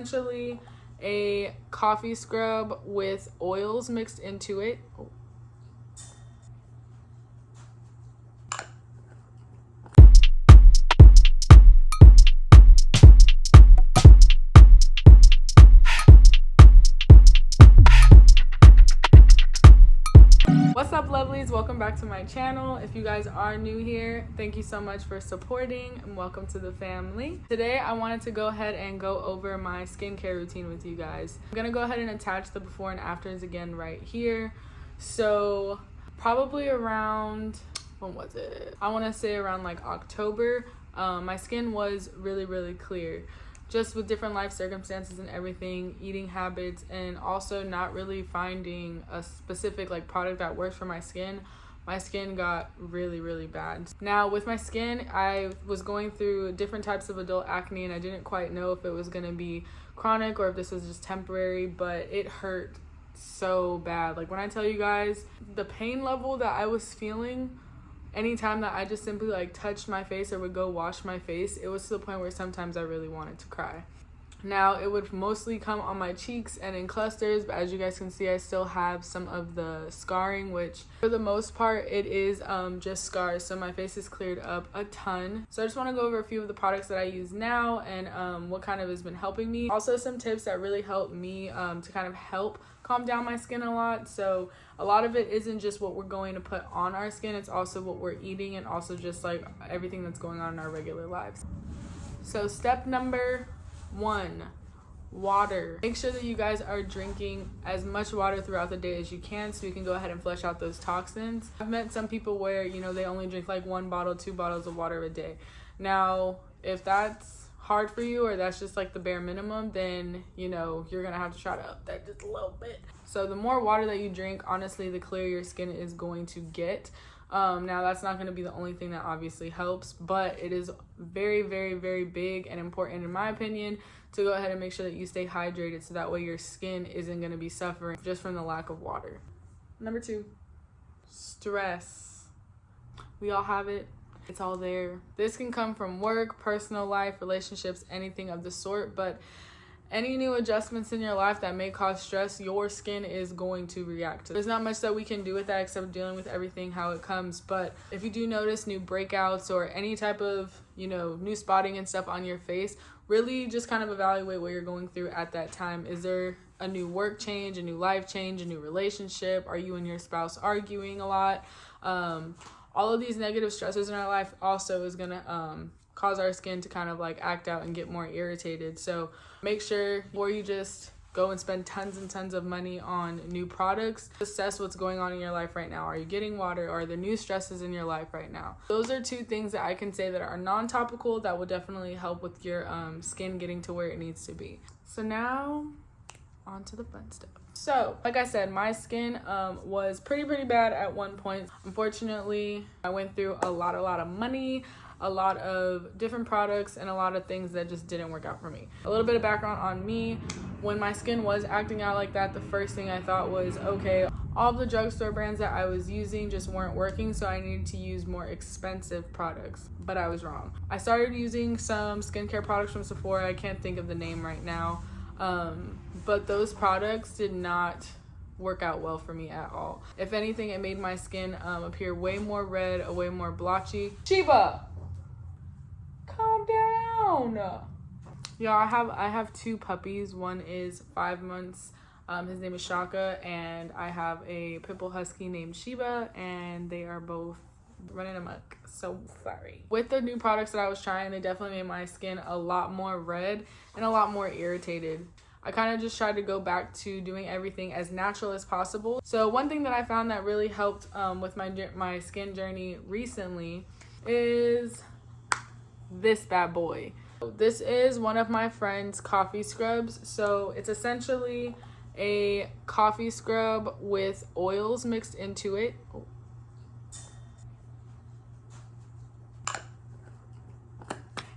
essentially a coffee scrub with oils mixed into it. What's up, lovelies? Welcome back to my channel. If you guys are new here, thank you so much for supporting and welcome to the family. Today I wanted to go ahead and go over my skincare routine with you guys. I'm gonna go ahead and attach the before and afters again right here. So probably around, when was it? I want to say around like October. My skin was really clear, just with different life circumstances and everything, eating habits, and also not really finding a specific like product that works for my skin. My skin got really bad. Now with my skin, I was going through different types of adult acne and I didn't quite know if it was gonna be chronic or if this was just temporary, but it hurt so bad. Like when I tell you guys, the pain level that I was feeling anytime that I just simply like touched my face or would go wash my face, it was to the point where sometimes I really wanted to cry. Now it would mostly come on my cheeks and in clusters, but as you guys can see, I still have some of the scarring, which for the most part it is just scars, so my face is cleared up a ton. So I just want to go over a few of the products that I use now and what kind of has been helping me. Also some tips that really help me to kind of help calm down my skin a lot. So a lot of it isn't just what we're going to put on our skin, it's also what we're eating and also just like everything that's going on in our regular lives. So step number 1, water. Make sure that you guys are drinking as much water throughout the day as you can so you can go ahead and flush out those toxins. I've met some people where, you know, they only drink like 1 bottle, 2 bottles of water a day. Now if that's hard for you or that's just like the bare minimum, then you know you're gonna have to try to up that just a little bit. So the more water that you drink, honestly, the clearer your skin is going to get. Now that's not going to be the only thing that obviously helps, but it is very big and important in my opinion to go ahead and make sure that you stay hydrated so that way your skin isn't going to be suffering just from the lack of water. Number 2, stress. We all have it. It's all there. This can come from work, personal life, relationships, anything of the sort, but any new adjustments in your life that may cause stress, your skin is going to react to. There's not much that we can do with that except dealing with everything how it comes. But if you do notice new breakouts or any type of, you know, new spotting and stuff on your face, really just kind of evaluate what you're going through at that time. Is there a new work change, a new life change, a new relationship? Are you and your spouse arguing a lot? All of these negative stressors in our life also is gonna cause our skin to kind of like act out and get more irritated. So make sure before you just go and spend tons and tons of money on new products, assess what's going on in your life right now. Are you getting water? Or are there new stresses in your life right now? Those are 2 things that I can say that are non-topical that will definitely help with your skin getting to where it needs to be. So now on to the fun stuff. So like I said, my skin was pretty bad at one point. Unfortunately, I went through a lot of money, a lot of different products, and a lot of things that just didn't work out for me. A little bit of background on me. When my skin was acting out like that, the first thing I thought was, okay, all the drugstore brands that I was using just weren't working, so I needed to use more expensive products. But I was wrong. I started using some skincare products from Sephora. I can't think of the name right now. But those products did not work out well for me at all. If anything, it made my skin appear way more red, way more blotchy. Sheba, calm down. Y'all, I have 2 puppies. One is 5 months. His name is Shaka, and I have a pit bull husky named Sheba, and they are both running amok. So sorry. With the new products that I was trying, they definitely made my skin a lot more red and a lot more irritated. I kind of just tried to go back to doing everything as natural as possible. So one thing that I found that really helped with my skin journey recently is this bad boy. This is one of my friend's coffee scrubs. So it's essentially a coffee scrub with oils mixed into it.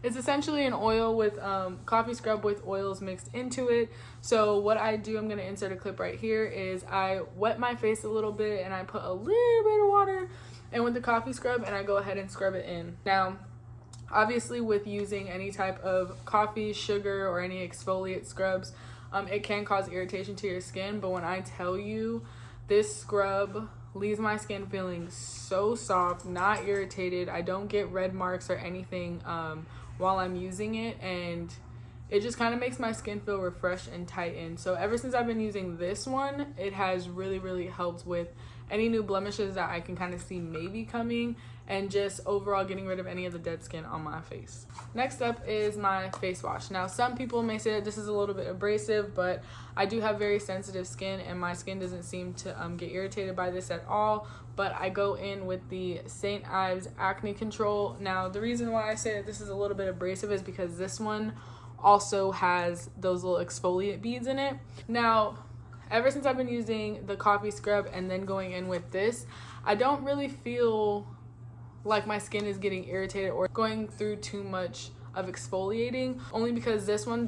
It's essentially an oil with coffee scrub with oils mixed into it. So what I do, I'm going to insert a clip right here, is I wet my face a little bit and I put a little bit of water in with the coffee scrub and I go ahead and scrub it in. Now, Obviously, with using any type of coffee, sugar, or any exfoliate scrubs, it can cause irritation to your skin. But when I tell you, this scrub leaves my skin feeling so soft, not irritated. I don't get red marks or anything while I'm using it, and it just kind of makes my skin feel refreshed and tightened. So ever since I've been using this one, it has really helped with any new blemishes that I can kind of see maybe coming, and just overall getting rid of any of the dead skin on my face. Next up is my face wash. Now, some people may say that this is a little bit abrasive, but I do have very sensitive skin, and my skin doesn't seem to get irritated by this at all. But I go in with the St. Ives Acne Control. Now, the reason why I say that this is a little bit abrasive is because this one also has those little exfoliate beads in it. Now, ever since I've been using the coffee scrub and then going in with this, I don't really feel like my skin is getting irritated or going through too much of exfoliating, only because this one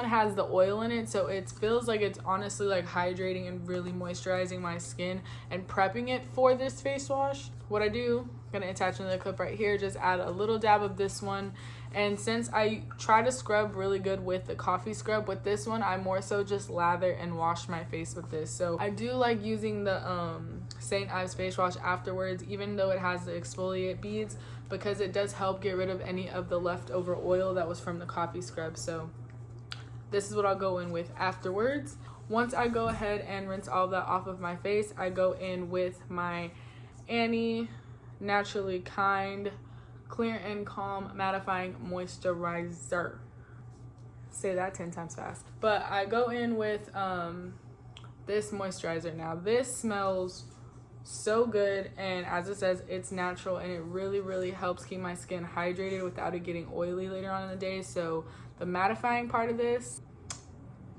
has the oil in it, so it feels like it's honestly like hydrating and really moisturizing my skin and prepping it for this face wash. What I do, I'm gonna attach another clip right here, just add a little dab of this one. And since I try to scrub really good with the coffee scrub, with this one I more so just lather and wash my face with this. So I do like using the St. Ives face wash afterwards, even though it has the exfoliate beads, because it does help get rid of any of the leftover oil that was from the coffee scrub. So this is what I'll go in with afterwards. Once I go ahead and rinse all that off of my face, I go in with my Annie Naturally Kind Clear and Calm Mattifying Moisturizer. Say that 10 times fast. But I go in with this moisturizer. Now, this smells so good, and as it says, it's natural, and it really helps keep my skin hydrated without it getting oily later on in the day. So the mattifying part of this,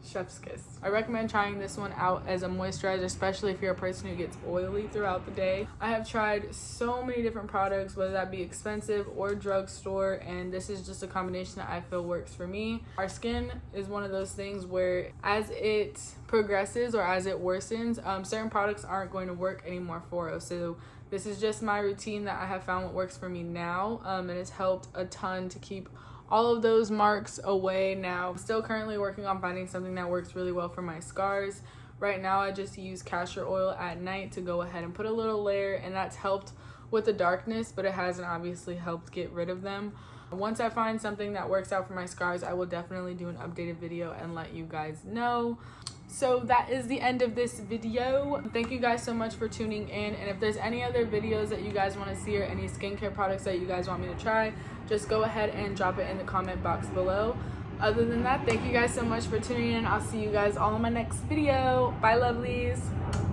chef's kiss. I recommend trying this one out as a moisturizer, especially if you're a person who gets oily throughout the day. I have tried so many different products, whether that be expensive or drugstore, and this is just a combination that I feel works for me. Our skin is one of those things where as it progresses or as it worsens, certain products aren't going to work anymore for us. So this is just my routine that I have found what works for me now, and it's helped a ton to keep all of those marks away. Now, I'm still currently working on finding something that works really well for my scars. Right now, I just use castor oil at night to go ahead and put a little layer, and that's helped with the darkness, but it hasn't obviously helped get rid of them. Once I find something that works out for my scars, I will definitely do an updated video and let you guys know. So that is the end of this video. Thank you guys so much for tuning in, and if there's any other videos that you guys want to see or any skincare products that you guys want me to try, just go ahead and drop it in the comment box below. Other than that, thank you guys so much for tuning in. I'll see you guys all in my next video. Bye, lovelies.